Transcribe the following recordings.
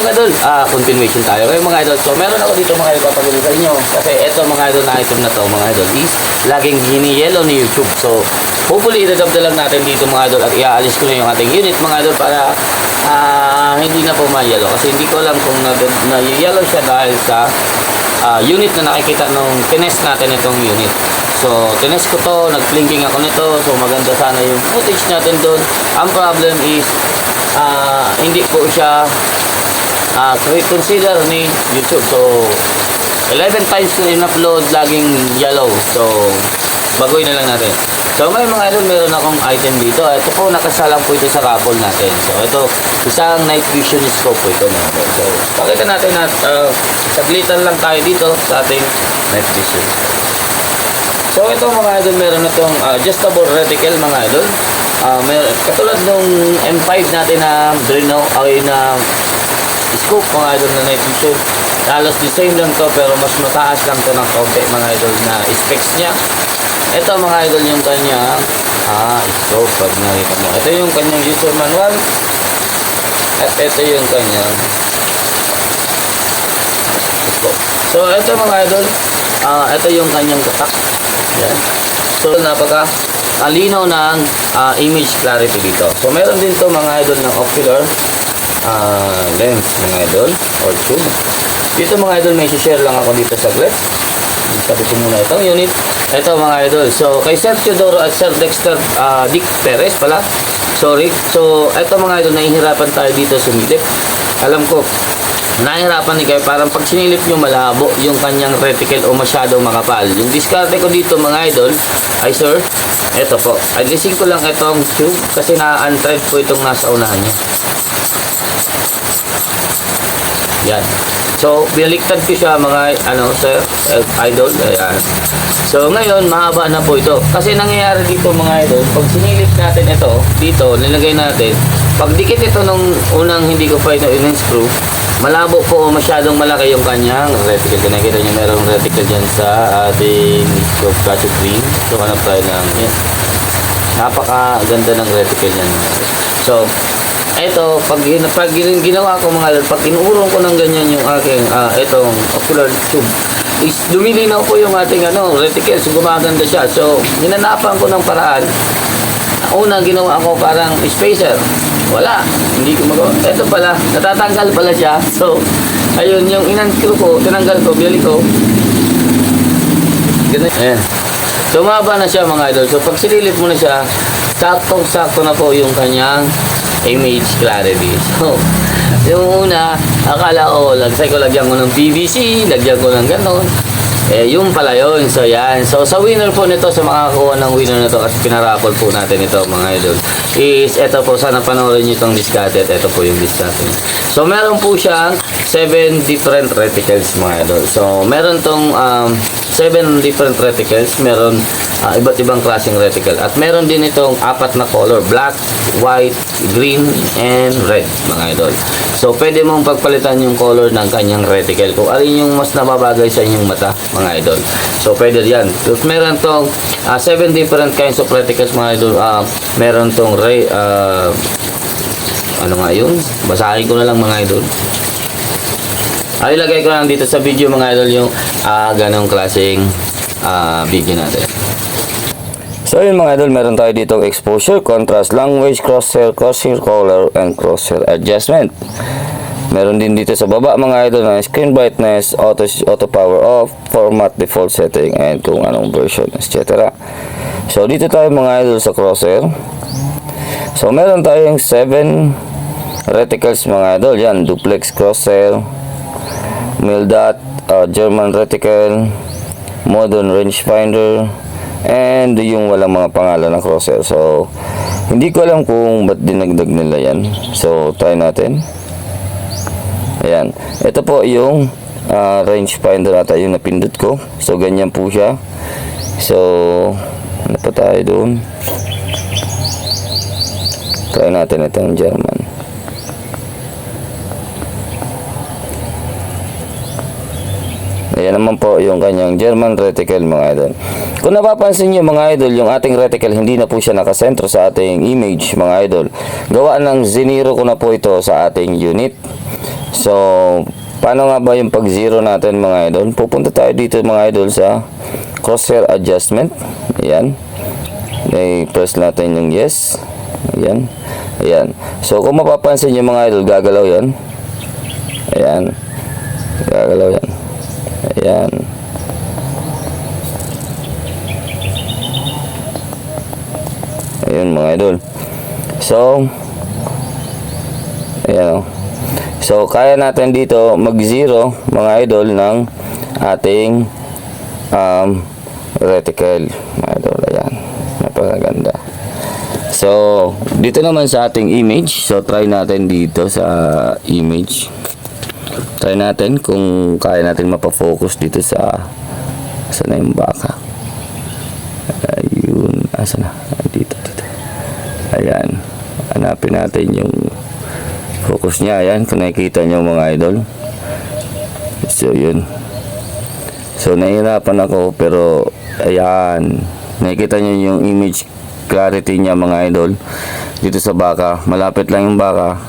mga idol, continuation tayo. Ngayon mga idol, so meron ako dito mga idol papagulong sa inyo. Kasi ito mga idol na item na to mga idol is laging hini-yellow ni YouTube. So hopefully i-redub lang natin dito mga idol at iaalis ko na yung ating unit mga idol para hindi na po ma-yellow. Kasi hindi ko alam kung na-yellow siya dahil sa unit na nakikita nung tinest natin itong unit. So, tinest ko to, nag-blinking ako nito. So, maganda sana yung footage natin doon. Ang problem is, hindi po siya consider ni YouTube. So, 11 times ko in-upload, laging yellow. So, bagoy na lang natin. So, ngayon mga idol, meron akong item dito. Ito po, nakasalang po ito sa raffle natin. So, ito, isang night vision scope po ito mga idol. So, pakita natin at saglitan lang tayo dito sa ating night vision. So ito mga idol, meron na itong adjustable reticle mga idol. Katulad nung M5 natin na Drino ay na scope mga idol na night vision. Halos the same lang to pero mas mataas lang to ng konti mga idol na specs niya. Ito mga idol yung kanyang scope pag nakita mo. Ito yung kanyang user manual. At ito yung kanyang scope. So ito mga idol, ito yung kanyang tatak. Yan. So napaka-linaw ng image clarity dito. So meron din to mga idol ng ocular lens mga idol or tube. Dito mga idol may share lang ako dito sa saglit. Sabi ko muna itong unit. Ito mga idol. So kay Sir Teodoro at Sir Dexter Dick Perez pala. Sorry. So ito mga idol, nahihirapan tayo dito sumilip. Alam ko nahihirapan ni kayo, parang pag sinilip nyo malabo yung kanyang reticle o masyadong makapal. Yung diskarte ko dito mga idol ay sir, eto po, adjusting ko lang itong tube kasi na-unthread po itong nasa unahan niya. Yan. So binaliktad ko siya mga sir, idol. Ayan. So ngayon mahaba na po ito kasi nangyayari dito mga idol, pag sinilip natin ito dito, nilagay natin, pag dikit ito nung unang hindi ko pa ito in-screw, malabo po o masyadong malaki yung kanyang reticle. Kung nakikita nyo merong reticle dyan sa ating scope gadget green. So hanap tayo ng napakaganda ng reticle yan. So eto, pag ginawa ko mga lord, pag inuurong ko ng ganyan yung aking etong ocular tube, is lumilinaw po yung ating reticle. So gumaganda siya. So hinanapan ko ng paraan. Una ginawa ko parang spacer, wala, hindi ko magawa. Ito pala, natatanggal pala siya. So ayun, yung in-unscrew ko, tinanggal ko, bili ko ganun. Ayan. So mahaba na siya mga idol. So pag sililip mo na siya, saktong-sakto na po yung kanyang image clarity. So yung una, akala ko lagyan ko ng PVC, lagyan ko ng ganon. Yung pala yun. So yan. So sa winner po nito, sa makakakuha ng winner nito kasi pinaraffle po natin ito mga idol, is ito po, sana panoorin nyo itong diskarte at ito po yung diskarte. So meron po siyang 7 different reticles mga idol. So meron tong 7 different reticles, meron iba't ibang klaseng reticle at meron din itong 4 na color, black, white, green, and red mga idol. So pwede mong pagpalitan yung color ng kanyang reticle kung alin yung mas nababagay sa inyong mata mga idol. So pwede yan. So meron tong 7 different kinds of reticles mga idol. Meron tong ano nga yun? Basahin ko na lang mga idol. Ilagay ko lang dito sa video mga idol yung ganong klaseng video natin. So yun mga idol, meron tayo dito exposure, contrast, language, crosshair color, and crosshair adjustment. Meron din dito sa baba mga idol na screen brightness, auto power off, format default setting, and kung anong version, etc. So dito tayo mga idol sa crosshair. So meron tayong 7 reticles mga idol. Yan, duplex crosshair, mil dot, German reticle, modern rangefinder, and yung walang mga pangalan ng crosshair. So hindi ko alam kung ba't dinagdag nila yan. So try natin. Ayan, ito po yung rangefinder ata yung napindot ko. So ganyan po siya. So ano pa tayo doon? Try natin itong German. Ayan naman po yung kanyang German reticle mga idol. Kung napapansin nyo mga idol, yung ating reticle hindi na po siya nakasentro sa ating image mga idol. Gawa ng zinero ko na po ito sa ating unit. So, paano nga ba yung pag zero natin mga idol? Pupunta tayo dito mga idol sa crosshair adjustment. Ayan. I-press natin yung yes. Ayan. Ayan. So, kung mapapansin nyo mga idol, gagalaw yan. Ayan. Gagalaw yan. Ayan. Ayan mga idol. So, ayan o. So, kaya natin dito mag-zero mga idol ng ating reticle. Mga idol, ayan. Napakaganda. So, dito naman sa ating image. So, try natin dito sa image. Try natin kung kaya natin mapafocus dito sa na yung baka. Ayun. Asa na? Dito. Ayan. Hanapin natin yung focus niya. Ayan. Kung nakikita nyo mga idol. So, yun. So, nahihirapan ako. Pero, ayan. Nakikita nyo yung image clarity niya mga idol. Dito sa baka. Malapit lang yung baka.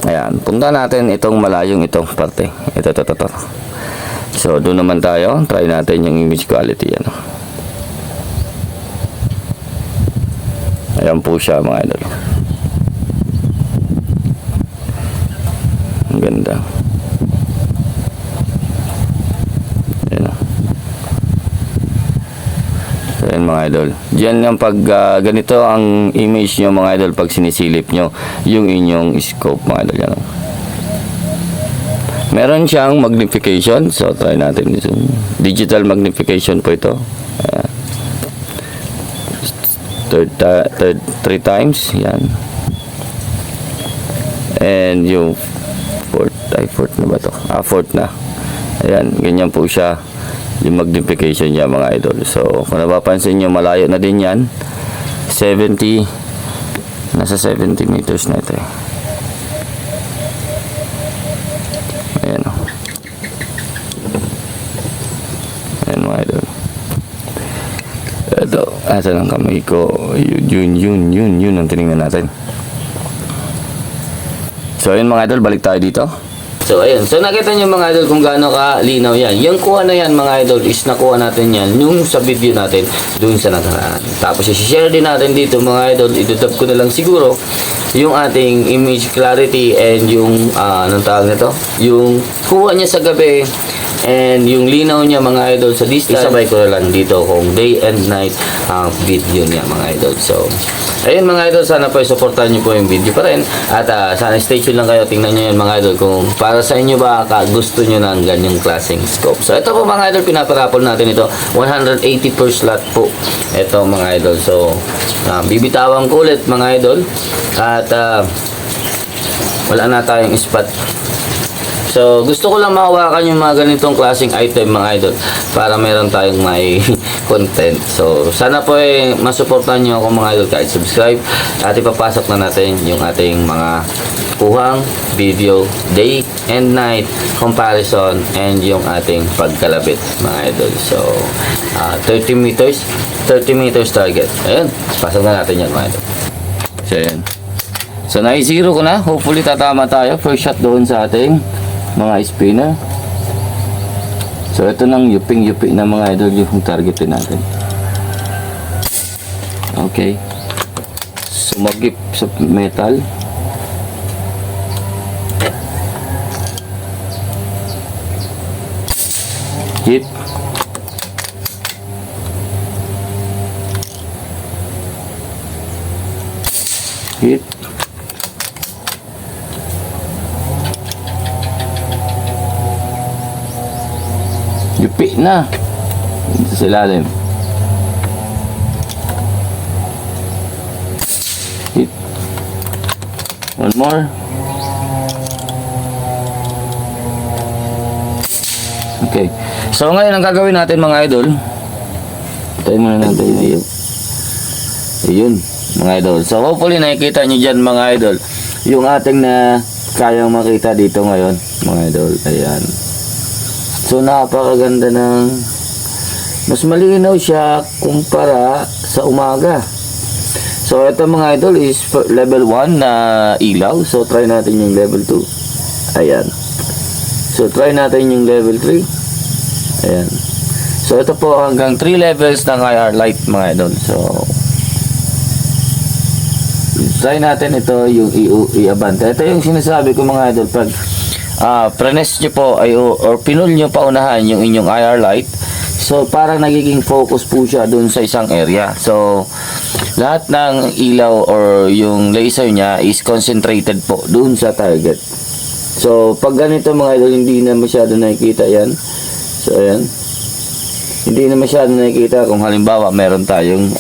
Ayan. Punta natin itong malayong itong parte. Ito. So, doon naman tayo. Try natin yung image quality. Ano. Ayan po siya mga idol. Ang ganda. Ayan o. So ayan mga idol. Diyan yung pag ganito ang image nyo mga idol pag sinisilip nyo yung inyong scope mga idol. Yan o. Meron siyang magnification. So try natin ito. Digital magnification po ito. Ayan. Three times yan, and yung fourth na ba to? Fourth na. Ayan, ganyan po siya yung magnification niya mga idol. So kung napapansin nyo, malayo na din yan. 70, nasa 70 meters na ito eh. Ayan o. Ayan mga idol. Ito, asa ng kamay ko. Yun ang tinignan natin. So ayun mga idol, balik tayo dito. So ayun, so nakita nyo mga idol kung gaano ka linaw yan. Yung kuha na yan mga idol is nakuha natin yan yung sa video natin dun sa nakaraan. Tapos i-share din natin dito mga idol. Idudub ko na lang siguro yung ating image clarity and yung anong tawag nito, yung kuha niya sa gabi and yung linaw niya mga idol sa distance. Isabay ko na lang dito kung day and night video niya mga idol. So ayun mga idol, sana po i-supportan nyo po yung video pa rin at sana stay tuned lang kayo, tingnan nyo yun mga idol kung para sa inyo ba gusto nyo ng ganyang klaseng scope. So ito po mga idol, pinaparapol natin ito 180 per slot po ito mga idol. So bibitawan ko ulit mga idol at wala na tayong spot. So, gusto ko lang mahawakan yung mga ganitong klaseng item mga idol para meron tayong may content. So, sana po masuportahan nyo ako mga idol kahit subscribe at ipapasok na natin yung ating mga kuhang video day and night comparison and yung ating pagkalapit mga idol. So, 30 meters target. Ayun, pasok na natin yan mga idol. So, ayun. So, na-zero ko na. Hopefully, tatama tayo. First shot doon sa ating mga spinner. So ito nang yuping-yupi na mga idol yung targetin natin. Okay. Sumagip sa metal. Hit. Hit. Yupi na. Dito sa ilalim. Hit. One more. Okay. So ngayon ang gagawin natin mga idol. Tayo muna natin dito. Ayun mga idol. So hopefully nakikita nyo dyan mga idol yung ating na kayang makita dito ngayon mga idol. Ayan. So napakaganda ng mas malinaw siya kumpara sa umaga. So ito mga idol is level 1 na ilaw. So try natin yung level 2. Ayan. So, try natin yung level 3. Ayan. So, ito po hanggang 3 levels ng IR light mga idol. So, try natin ito yung i-abante. Ito yung sinasabi ko mga idol. Pag prenes nyo po ay, or pinul nyo paunahan yung inyong IR light, so parang nagiging focus po siya dun sa isang area. So, lahat ng ilaw or yung laser niya is concentrated po dun sa target. So, pag ganito mga idol, hindi na masyado nakikita yan. So, ayan. Hindi na masyado nakikita kung halimbawa meron tayong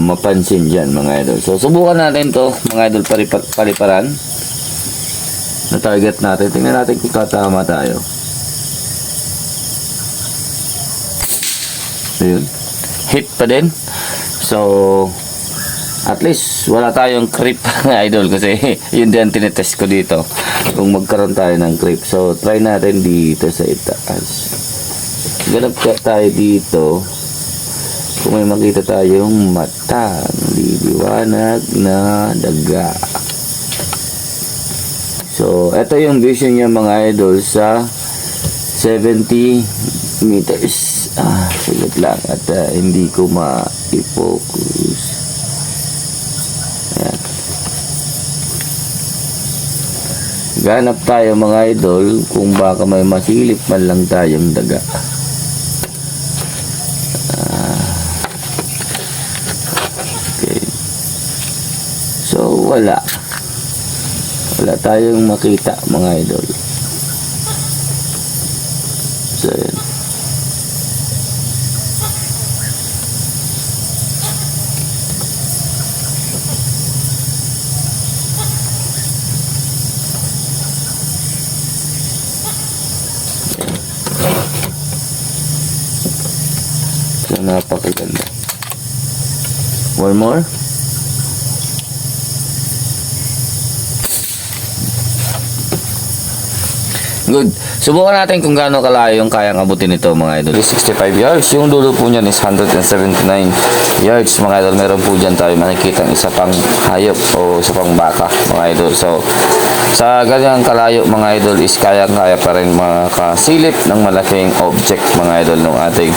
mapansin dyan mga idol. So, subukan natin to mga idol, paliparan na target natin. Tingnan natin kung tatama tayo. Ayun. Hit pa din. So, at least wala tayong creep mga idol, kasi yun din tinetest ko dito kung magkaroon tayo ng creep. So, try natin dito sa itaas. Ganap ka tayo dito. Kung may makita tayong mata, naliliwanag na daga. So, ito yung vision niya mga idol sa 70 meters. Sulit lang at hindi ko ma-focus. Ayan. Ganap tayo mga idol kung baka may masilip man lang tayong daga. Okay. So, wala tayong makita mga idol. So, ayan. So, napakaganda. One more. Good. Subukan natin kung gaano kalayo yung kayang abutin nito mga idol. 65 yards. Yung dulo po niyan is 179 yards mga idol. Meron po dyan tayo makikita isa pang hayop o isa pang baka mga idol. So, sa ganyang kalayo mga idol is kaya-kaya pa rin makasilip ng malaking object mga idol ng ating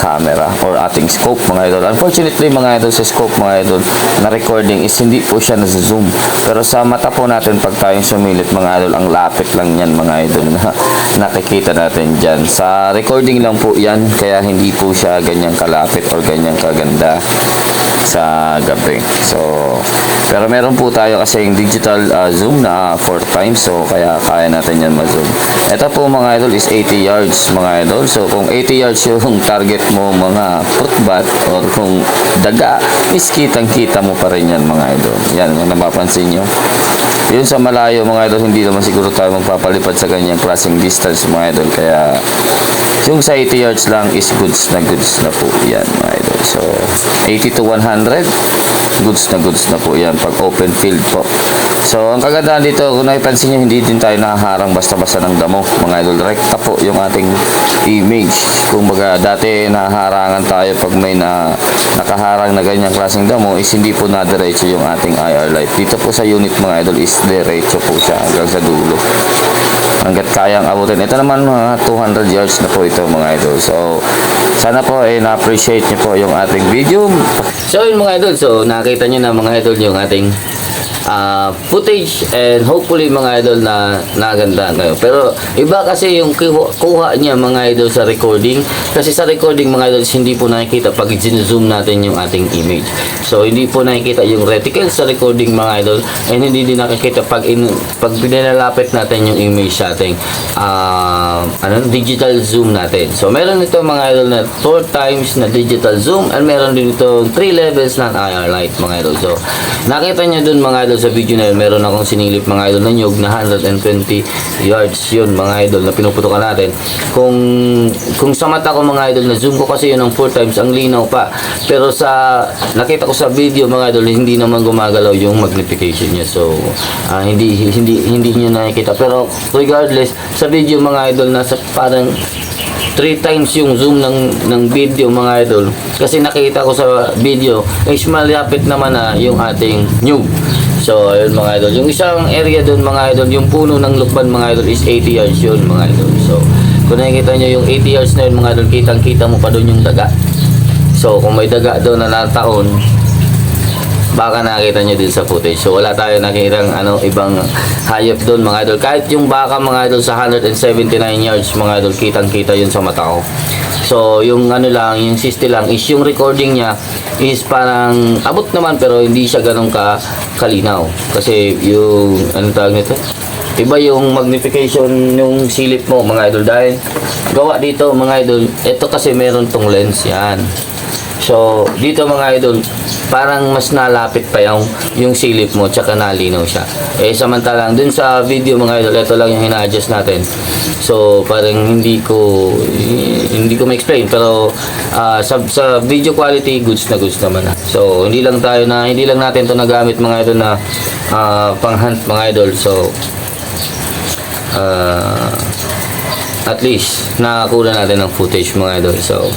camera or ating scope mga idol. Unfortunately mga idol, sa scope mga idol na recording is hindi po siya nasa-zoom. Pero sa mata po natin pag tayong sumilip mga idol, ang lapit lang yan mga idol na nakikita natin dyan. Sa recording lang po yan, kaya hindi po siya ganyang kalapit or ganyang kaganda sa gabi. So, pero meron po tayo kasi yung digital zoom na 4 times, so kaya kaya natin yan ma-zoom. Ito po mga idol is 80 yards mga idol. So, kung 80 yards yung target mo mga putbat or kung daga, is kitang-kita mo pa rin yan mga idol. Yan, kung napapansin nyo. Yun sa malayo mga idol, hindi naman siguro tayo magpapalipad sa ganyang klaseng distance mga idol. Kaya, yung sa 80 yards lang is goods na po yan mga idol. So, 80 to 100, goods na po yan pag open field po. So, ang kagandahan dito, kung nakipansin nyo, hindi din tayo nakaharang basta-basta ng damo mga idol. Rekta po yung ating image. Kung baga, dati nahaharangan tayo pag may nakaharang na ganyang klaseng damo, is hindi po na-diretso yung ating IR light. Dito po sa unit mga idol is diretso po siya hanggang sa dulo. Hanggat kayang abutin. Ito naman mga 200 yards na po ito mga idol. So, sana po na-appreciate nyo po yung ating video. So, yun mga idol. So, nakita nyo na mga idol yung ating footage, and hopefully mga idol na naganda kayo. Pero iba kasi yung kuha niya mga idol sa recording, kasi sa recording mga idol hindi po nakikita pag zoom natin yung ating image. So hindi po nakikita yung reticle sa recording mga idol, and hindi din nakikita pag pinalalapit natin yung image sa ating digital zoom natin. So meron ito mga idol na 4 times na digital zoom, and meron din ito 3 levels ng IR light mga idol. So nakita nyo dun mga idol sa video na yun, meron akong sinilip mga idol na nyug na 120 yards yun mga idol na pinuputukan natin. Kung sa mata ko mga idol, na zoom ko kasi yun ng 4 times, ang linaw pa. Pero sa nakita ko sa video mga idol, hindi naman gumagalaw yung magnification niya. So hindi niyo nakikita. Pero regardless, sa video mga idol, nasa parang 3 times yung zoom ng video mga idol, kasi nakita ko sa video is malapit naman na yung ating nyug. So, ayun mga idol. Yung isang area doon mga idol, yung puno ng lukban mga idol is 80 yards yun mga idol. So, kung nakikita nyo yung 80 yards na yun mga idol, kitang-kita mo pa doon yung daga. So, kung may daga doon na nataon, baka nakita nyo din sa footage. So, wala tayo nakitang ibang hayop doon mga idol. Kahit yung baka mga idol sa 179 yards mga idol, kitang-kita yun sa mata ko. So, yung yung 60 lang is yung recording niya is parang abot naman pero hindi siya ganun kalinaw. Kasi yung, tawag nito? Iba yung magnification yung silip mo mga idol dahil gawa dito mga idol, ito kasi meron tong lens yan. So, dito mga idol, parang mas nalapit pa yung silip mo tsaka nalinaw siya. Eh, samantalang dun sa video mga idol, ito lang yung hina-adjust natin. So, parang hindi ko ma-explain pero sa video quality, goods naman na. So, hindi lang natin to nagamit mga idol na pang-hunt mga idol. So, at least nakakuha natin ng footage mga idol. So,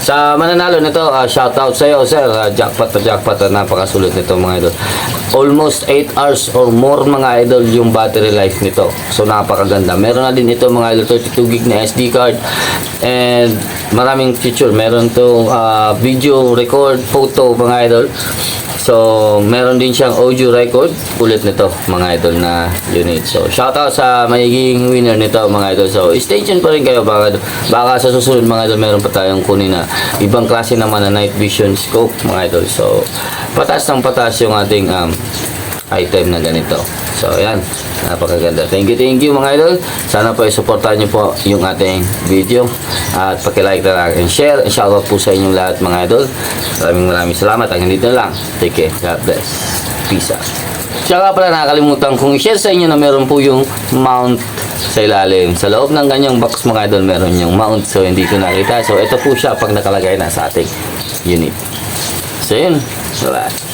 sa mananalo nito, shout out sa iyo sir. Jackpot na napakasulit nito mga idol. Almost 8 hours or more mga idol yung battery life nito. So napakaganda. Meron na din ito mga idol 32 gig na SD card and maraming feature. Meron to video record, photo mga idol. So, meron din siyang audio record. Ulit nito, mga idol na unit. So, shoutout sa magiging winner nito, mga idol. So, stay tuned pa rin kayo. Baka sa susunod, mga idol, meron pa tayong kunin na ibang klase naman na night vision scope, mga idol. So, patas ng patas yung ating item na ganito. So, ayan. Napakaganda. Thank you mga idol. Sana po i-supportan nyo po yung ating video. At paki-like na lang and share. And shoutout po sa inyong lahat mga idol. Maraming salamat. Hanggang dito na lang. Take care. God bless. Peace out. Siya pala nakakalimutan kung i-share sa inyo na meron po yung mount sa ilalim. Sa loob ng ganyang box mga idol, meron yung mount. So, hindi ko nakita. So, ito po siya pag nakalagay na sa ating unit. So, yun. Bye-bye.